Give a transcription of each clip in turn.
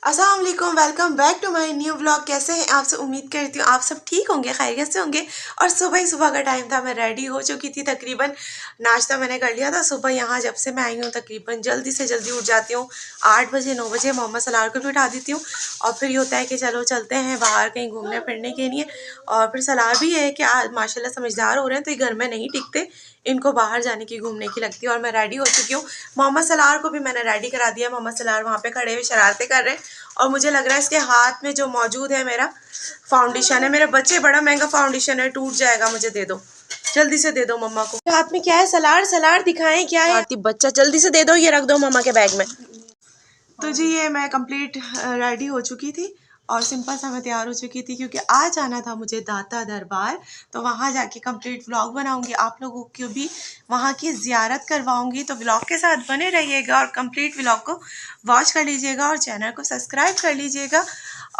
अस्सलाम वालेकुम, welcome back to my new vlog. कैसे हैं आप सब? उम्मीद करती हूँ आप सब ठीक होंगे, खैरियत से होंगे। और सुबह ही सुबह का टाइम था, मैं रेडी हो चुकी थी तकरीबन। नाश्ता मैंने कर लिया था सुबह। यहाँ जब से मैं आई हूँ तकरीबन जल्दी से जल्दी उठ जाती हूँ। 8 बजे 9 बजे मोहम्मद सलार को भी उठा देती हूँ। और फिर ये होता है कि चलो चलते हैं बाहर कहीं घूमने फिरने के लिए। और फिर सलाह भी है कि आज माशाल्लाह समझदार हो रहे हैं, तो ये घर में नहीं टिकते, इनको बाहर जाने की घूमने की लगती है। और मैं रेडी हो चुकी हूँ। मोहम्मद सलार को भी मैंने रेडी करा दिया। मोहम्मद सलार वहाँ पे खड़े हुए शरारतें कर रहे हैं। और मुझे लग रहा है इसके हाथ में जो मौजूद है मेरा फाउंडेशन है। मेरे बच्चे बड़ा महंगा फाउंडेशन है, टूट जाएगा, मुझे दे दो, जल्दी से दे दो मम्मा को। हाथ में क्या है? सलार सलार दिखाएं क्या है? बच्चा जल्दी से दे दो, ये रख दो मम्मा के बैग में। तो जी ये मैं कंप्लीट रेडी हो चुकी थी और सिंपल सा मैं तैयार हो चुकी थी, क्योंकि आज आना था मुझे दाता दरबार। तो वहाँ जाके कंप्लीट व्लॉग बनाऊंगी, आप लोगों को भी वहाँ की ज़ियारत करवाऊंगी। तो व्लॉग के साथ बने रहिएगा और कंप्लीट व्लॉग को वॉच कर लीजिएगा और चैनल को सब्सक्राइब कर लीजिएगा।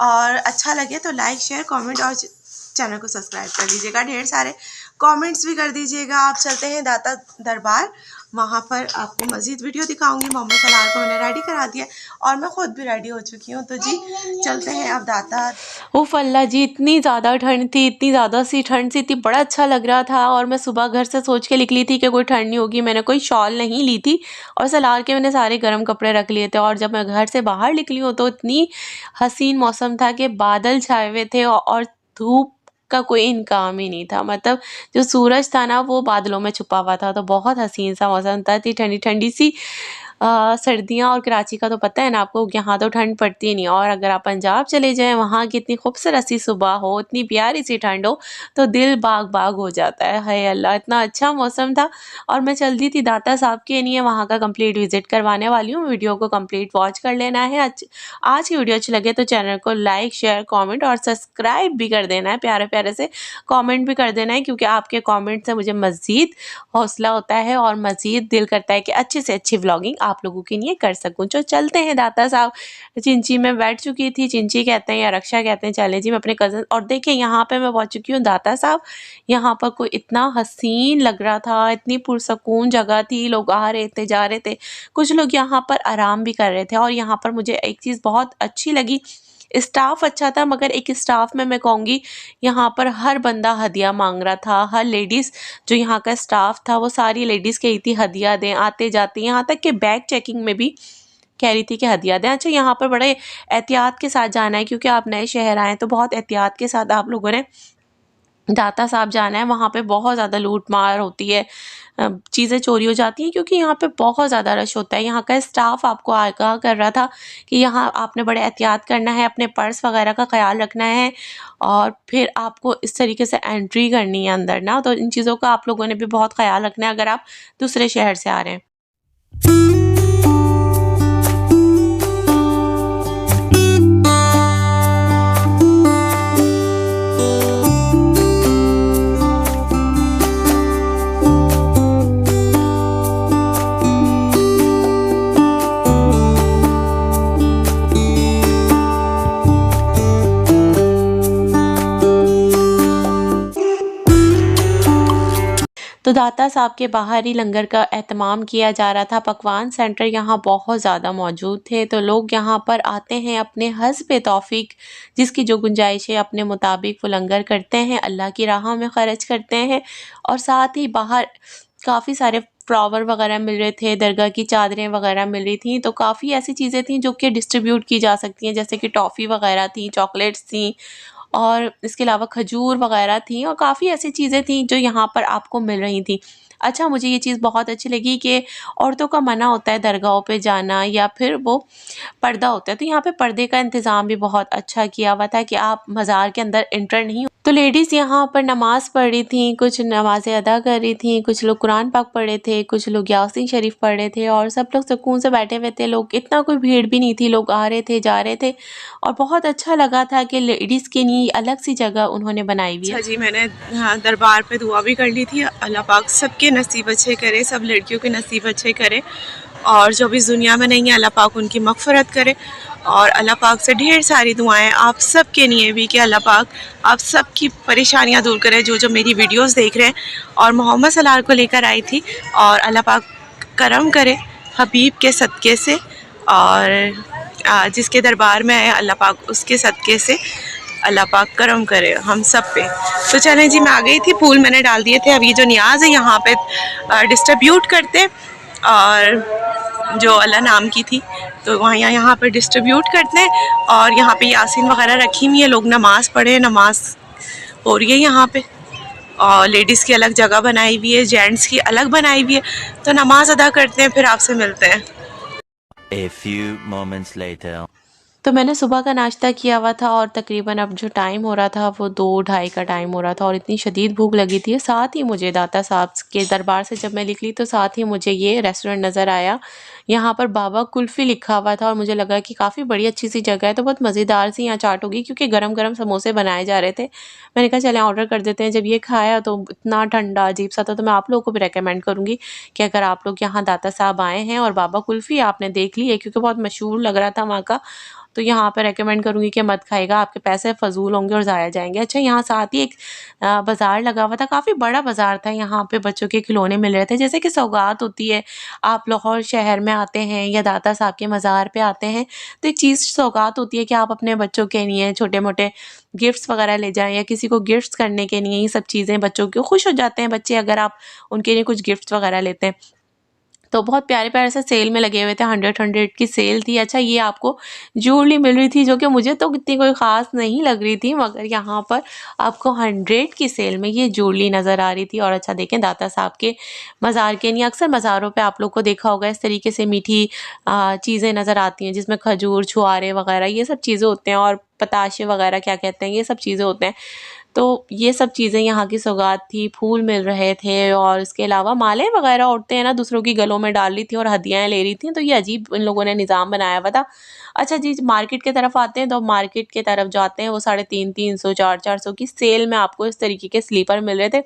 और अच्छा लगे तो लाइक शेयर कमेंट और चैनल को सब्सक्राइब कर लीजिएगा। ढेर सारे कमेंट्स भी कर दीजिएगा। आप चलते हैं दाता दरबार, वहाँ पर आपको मज़ीद वीडियो दिखाऊंगी। मोहम्मद सलार को मैंने रेडी करा दिया और मैं खुद भी रेडी हो चुकी हूँ। तो जी चलते हैं अब दाता। उफ अल्लाह जी, इतनी ज़्यादा ठंड थी, इतनी ज़्यादा सी ठंड सी थी, बड़ा अच्छा लग रहा था। और मैं सुबह घर से सोच के निकली थी कि कोई ठंड नहीं होगी, मैंने कोई शॉल नहीं ली थी और सलार के मैंने सारे गर्म कपड़े रख लिए थे। और जब मैं घर से बाहर निकली हूँ तो इतनी हसीन मौसम था कि बादल छाए हुए थे और धूप का कोई इनकाम ही नहीं था। मतलब जो सूरज था ना वो बादलों में छुपा हुआ था। तो बहुत हसीन सा मौसम था, इतनी ठंडी ठंडी सी सर्दियाँ। और कराची का तो पता है ना आपको, यहाँ तो ठंड पड़ती नहीं। और अगर आप पंजाब चले जाएं, वहाँ की इतनी खूबसूरत सी सुबह हो, इतनी प्यारी सी ठंड हो, तो दिल बाग बाग हो जाता है। हाय अल्लाह, इतना अच्छा मौसम था। और मैं चलती थी दाता साहब के लिए, वहाँ का कंप्लीट विजिट करवाने वाली हूँ। वीडियो को कंप्लीट वॉच कर लेना है। आज की वीडियो अच्छी लगे तो चैनल को लाइक शेयर कॉमेंट और सब्सक्राइब भी कर देना है। प्यारे प्यारे से कॉमेंट भी कर देना है, क्योंकि आपके कॉमेंट से मुझे मज़ीद हौसला होता है और मज़ीद दिल करता है कि अच्छे से अच्छी व्लॉगिंग आप लोगों के लिए कर सकूं। तो चलते हैं दाता साहब। चिंची में बैठ चुकी थी, चिंची कहते हैं या रक्षा कहते हैं। चले जी मैं अपने कज़न। और देखिए यहाँ पे मैं पहुंच चुकी हूँ दाता साहब। यहाँ पर कोई इतना हसीन लग रहा था, इतनी पुरसकून जगह थी, लोग आ रहे थे जा रहे थे, कुछ लोग यहाँ पर आराम भी कर रहे थे। और यहाँ पर मुझे एक चीज़ बहुत अच्छी लगी, स्टाफ अच्छा था। मगर एक स्टाफ में मैं कहूँगी यहाँ पर हर बंदा हदिया मांग रहा था। हर लेडीज़ जो यहाँ का स्टाफ था वो सारी लेडीज़ कही थी हदिया दें, आते जाते, यहाँ तक कि बैग चेकिंग में भी कह रही थी कि हदिया दें। अच्छा यहाँ पर बड़े एहतियात के साथ जाना है, क्योंकि आप नए शहर आए तो बहुत एहतियात के साथ आप लोगों ने दाता साहब जाना है। वहाँ पे बहुत ज़्यादा लूट मार होती है, चीज़ें चोरी हो जाती हैं, क्योंकि यहाँ पे बहुत ज़्यादा रश होता है। यहाँ का स्टाफ आपको आगाह कर रहा था कि यहाँ आपने बड़े एहतियात करना है, अपने पर्स वगैरह का ख्याल रखना है और फिर आपको इस तरीके से एंट्री करनी है अंदर ना। तो इन चीज़ों का आप लोगों ने भी बहुत ख्याल रखना है अगर आप दूसरे शहर से आ रहे हैं। तो दाता साहब के बाहर ही लंगर का एहतमाम किया जा रहा था। पकवान सेंटर यहाँ बहुत ज़्यादा मौजूद थे। तो लोग यहाँ पर आते हैं अपने हस्ब तौफीक, जिसकी जो गुंजाइश है अपने मुताबिक वो लंगर करते हैं, अल्लाह की राह में ख़र्च करते हैं। और साथ ही बाहर काफ़ी सारे फ्लावर वगैरह मिल रहे थे, दरगाह की चादरें वगैरह मिल रही थी। तो काफ़ी ऐसी चीज़ें थी जो कि डिस्ट्रीब्यूट की जा सकती हैं, जैसे कि टॉफ़ी वगैरह थी, चॉकलेट्स थी और इसके अलावा खजूर वगैरह थी और काफ़ी ऐसी चीज़ें थी जो यहाँ पर आपको मिल रही थी। अच्छा मुझे ये चीज़ बहुत अच्छी लगी कि औरतों का मना होता है दरगाहों पे जाना या फिर वो पर्दा होता है, तो यहाँ पे पर्दे का इंतज़ाम भी बहुत अच्छा किया हुआ था कि आप मज़ार के अंदर एंटर नहीं। तो लेडीज़ यहाँ पर नमाज़ पढ़ रही थी, कुछ नमाज़ें अदा कर रही थी, कुछ लोग कुरान पाक पढ़ रहे थे, कुछ लोग यासीन शरीफ पढ़ रहे थे और सब लोग सुकून से बैठे हुए थे। लोग इतना कोई भीड़ भी नहीं थी, लोग आ रहे थे जा रहे थे और बहुत अच्छा लगा था कि लेडीज़ के लिए अलग सी जगह उन्होंने बनाई हुई है। अच्छा जी मैंने दरबार पे दुआ भी कर ली थी। अल्लाह पाक सबके नसीब अच्छे करे, सब लड़कियों के नसीब अच्छे करे और जो भी इस दुनिया में नहीं है अल्लाह पाक उनकी मग़फ़िरत करे। और अल्लाह पाक से ढेर सारी दुआएं आप सब के लिए भी कि अल्लाह पाक आप सब की परेशानियां दूर करे, जो जो मेरी वीडियोस देख रहे हैं। और मोहम्मद सलार को लेकर आई थी और अल्लाह पाक करम करे हबीब के सदक़े से। और जिसके दरबार में आए अल्लाह पाक उसके सदक़े से अल्लाह पाक करम करे हम सब पे। तो चलें जी, मैं आ गई थी, फूल मैंने डाल दिए थे। अब ये जो नियाज़ है यहाँ पे डिस्ट्रीब्यूट करते, और जो अल्लाह नाम की थी तो वहाँ यहाँ पे डिस्ट्रीब्यूट करते हैं। और यहाँ पे यासीन वगैरह रखी हुई है, लोग नमाज़ पढ़े, नमाज हो रही है यहाँ पे। और लेडीज़ की अलग जगह बनाई हुई है, जेंट्स की अलग बनाई हुई है। तो नमाज अदा करते हैं, फिर आपसे मिलते हैं। A few moments later. तो मैंने सुबह का नाश्ता किया हुआ था और तकरीबन अब जो टाइम हो रहा था वो 2-2:30 का टाइम हो रहा था और इतनी शदीद भूख लगी थी। साथ ही मुझे दाता साहब के दरबार से जब मैं निकली तो साथ ही मुझे ये रेस्टोरेंट नज़र आया। यहाँ पर बाबा कुल्फ़ी लिखा हुआ था और मुझे लगा कि काफ़ी बड़ी अच्छी सी जगह है, तो बहुत मज़ेदार सी यहाँ चाट होगी क्योंकि गरम-गरम समोसे बनाए जा रहे थे। मैंने कहा चलें ऑर्डर कर देते हैं। जब ये खाया तो इतना ठंडा अजीब सा था, तो मैं आप लोगों को भी रिकमेंड करूँगी कि अगर आप लोग यहाँ दाता साहब आए हैं और बाबा कुल्फ़ी आपने देख ली है क्योंकि बहुत मशहूर लग रहा था वहाँ का, तो यहाँ पे रेकमेंड करूँगी कि मत खाइएगा, आपके पैसे फ़ज़ूल होंगे और ज़ाया जाएँगे। अच्छा, यहाँ साथ ही एक बाज़ार लगा हुआ था, काफ़ी बड़ा बाज़ार था। यहाँ पे बच्चों के खिलौने मिल रहे थे, जैसे कि सौगात होती है, आप लाहौर शहर में आते हैं या दाता साहब के मज़ार पे आते हैं तो एक चीज़ सौगात होती है कि आप अपने बच्चों के लिए छोटे-मोटे गिफ्ट्स वगैरह ले जाएँ या किसी को गिफ्ट्स करने के लिए, ये सब चीज़ें बच्चों के खुश हो जाते हैं बच्चे अगर आप उनके लिए कुछ गिफ्ट्स वगैरह लेते हैं। तो बहुत प्यारे-प्यारे से सेल में लगे हुए थे, 100 की सेल थी। अच्छा, ये आपको ज्वेलरी मिल रही थी जो कि मुझे तो इतनी कोई ख़ास नहीं लग रही थी, मगर यहाँ पर आपको 100 की सेल में ये ज्वेलरी नज़र आ रही थी। और अच्छा देखें, दाता साहब के मज़ार के लिए अक्सर मज़ारों पे आप लोग को देखा होगा इस तरीके से मीठी चीज़ें नज़र आती हैं जिसमें खजूर, छुआरे वगैरह ये सब चीज़ें होते हैं और पताशे वगैरह क्या कहते हैं, ये सब चीज़ें होते हैं। तो ये सब चीज़ें यहाँ की सौगात थी, फूल मिल रहे थे और इसके अलावा मालाएँ वगैरह औरतें हैं ना दूसरों की गलों में डाल रही थी और हदियाएँ ले रही थी, तो ये अजीब इन लोगों ने निज़ाम बनाया हुआ था। अच्छा जी, मार्केट की तरफ आते हैं तो मार्केट की तरफ जाते हैं, वो 350, 450 की सेल में आपको इस तरीके के स्लीपर मिल रहे थे।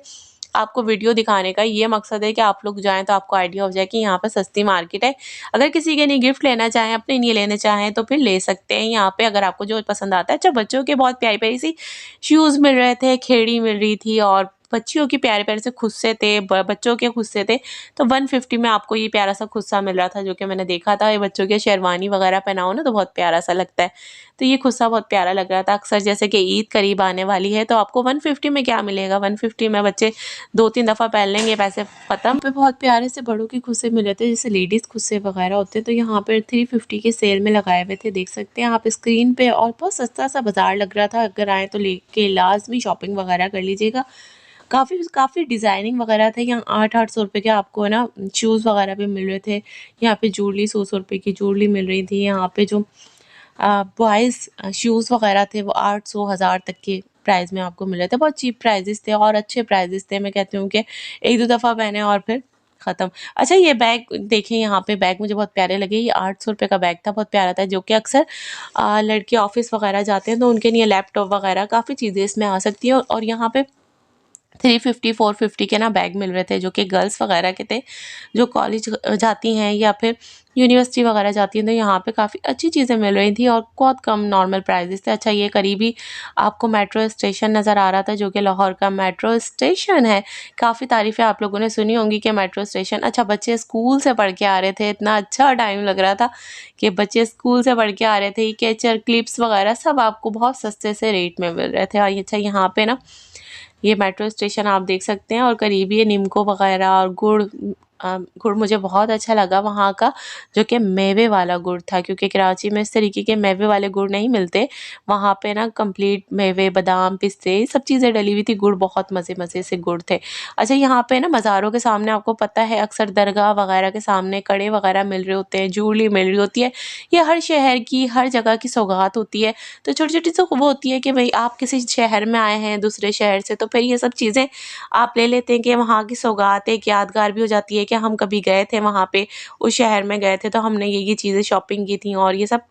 आपको वीडियो दिखाने का ये मकसद है कि आप लोग जाएँ तो आपको आइडिया हो जाए कि यहाँ पे सस्ती मार्केट है। अगर किसी के लिए गिफ्ट लेना चाहें, अपने लिए लेना चाहें तो फिर ले सकते हैं यहाँ पे अगर आपको जो पसंद आता है। अच्छा, बच्चों के बहुत प्यारी-प्यारी सी शूज़ मिल रहे थे, खेड़ी मिल रही थी और बच्चियों के प्यारे-प्यारे से खुस्से थे, बच्चों के खुस्से थे। तो 150 में आपको ये प्यारा सा खुस्सा मिल रहा था जो कि मैंने देखा था। ये बच्चों के शेरवानी वगैरह पहनाओ ना तो बहुत प्यारा सा लगता है। तो ये खुस्सा बहुत प्यारा लग रहा था। अक्सर जैसे कि ईद करीब आने वाली है तो आपको 150 में क्या मिलेगा, 150 में बच्चे 2-3 दफ़ा पहन लेंगे, पैसे ख़त्म। पे बहुत प्यारे से बड़ों के खुस्से मिल रहे थे, जैसे लेडीज़ खुस्से वगैरह होते हैं। तो यहाँ पर 350 के सेल में लगाए हुए थे, देख सकते हैं आप स्क्रीन पे, और बहुत सस्ता सा बाज़ार लग रहा था। अगर आएँ तो लेके लाज़मी शॉपिंग वगैरह कर लीजिएगा। काफ़ी काफ़ी डिज़ाइनिंग वगैरह थे। यहाँ 800-800 रुपए के आपको है ना शूज़ वगैरह भी मिल रहे थे। यहाँ पे ज्वेलरी 100-100 रुपए की ज्वेलरी मिल रही थी। यहाँ पे जो बॉयज़ शूज़ वगैरह थे वो 800-1000 तक के प्राइस में आपको मिल रहे थे। बहुत चीप प्राइसेस थे और अच्छे प्राइसेस थे। मैं कहती हूँ कि 1-2 दफ़ा पहने और फिर ख़त्म। अच्छा, ये बैग देखें, यहाँ पे बैग मुझे बहुत प्यारे लगे। ये 800 रुपए का बैग था, बहुत प्यारा था, जो कि अक्सर लड़के ऑफ़िस वगैरह जाते हैं तो उनके लिए लैपटॉप वगैरह काफ़ी चीज़ें इसमें आ सकती हैं। और यहाँ पे 350-450 के ना बैग मिल रहे थे जो कि गर्ल्स वगैरह के थे, जो कॉलेज जाती हैं या फिर यूनिवर्सिटी वगैरह जाती हैं, तो यहाँ पे काफ़ी अच्छी चीज़ें मिल रही थी और बहुत कम नॉर्मल प्राइसेस थे। अच्छा, ये करीबी आपको मेट्रो स्टेशन नज़र आ रहा था जो कि लाहौर का मेट्रो स्टेशन है। काफ़ी तारीफ़ें आप लोगों ने सुनी होंगी कि मेट्रो स्टेशन, अच्छा बच्चे स्कूल से पढ़ के आ रहे थे, इतना अच्छा टाइम लग रहा था कि बच्चे स्कूल से पढ़ के आ रहे थे। ये कैचर, क्लिप्स वगैरह सब आपको बहुत सस्ते से रेट में मिल रहे थे। और अच्छा, यहाँ पे ना ये मेट्रो स्टेशन आप देख सकते हैं और करीब ये निम्को वगैरह और गुड़ मुझे बहुत अच्छा लगा वहाँ का, जो कि मेवे वाला गुड़ था, क्योंकि कराची में इस तरीके के मेवे वाले गुड़ नहीं मिलते। वहाँ पे ना कंप्लीट मेवे, बादाम, पिस्ते, सब चीज़ें डली हुई थी। गुड़ बहुत मज़े से गुड़ थे। अच्छा, यहाँ पे ना मज़ारों के सामने आपको पता है अक्सर दरगाह वगैरह के सामने कड़े वगैरह मिल रहे होते हैं, ज्वेलरी मिल रही होती है। ये हर शहर की, हर जगह की सौगात होती है। तो छोटी-छोटी सी वो होती है कि भाई आप किसी शहर में आए हैं दूसरे शहर से, तो फिर ये सब चीज़ें आप ले लेते हैं कि वहाँ की सौगात एक यादगार भी हो जाती है कि हम कभी गए थे वहाँ पे, उस शहर में गए थे तो हमने ये चीज़ें शॉपिंग की थी और ये सब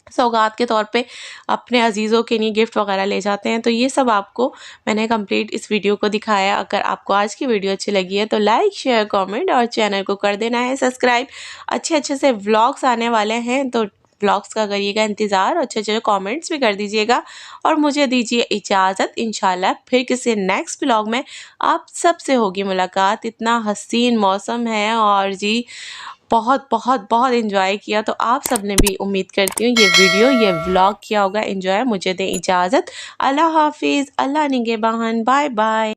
सौगात के तौर पे अपने अजीज़ों के लिए गिफ्ट वगैरह ले जाते हैं। तो ये सब आपको मैंने कंप्लीट इस वीडियो को दिखाया। अगर आपको आज की वीडियो अच्छी लगी है तो लाइक, शेयर, कमेंट और चैनल को कर देना है सब्सक्राइब। अच्छे से व्लॉग्स आने वाले हैं तो व्लॉग्स का करिएगा इंतज़ार, अच्छे कमेंट्स भी कर दीजिएगा और मुझे दीजिए इजाज़त। इंशाल्लाह फिर किसी नेक्स्ट व्लॉग में आप सबसे होगी मुलाकात। इतना हसीन मौसम है और जी बहुत बहुत बहुत एंजॉय किया। तो आप सब ने भी उम्मीद करती हूँ ये वीडियो ये व्लॉग किया होगा एंजॉय। मुझे दें इजाज़त। अल्लाह हाफिज़, अल्लाह निगहबान, बाय बाय।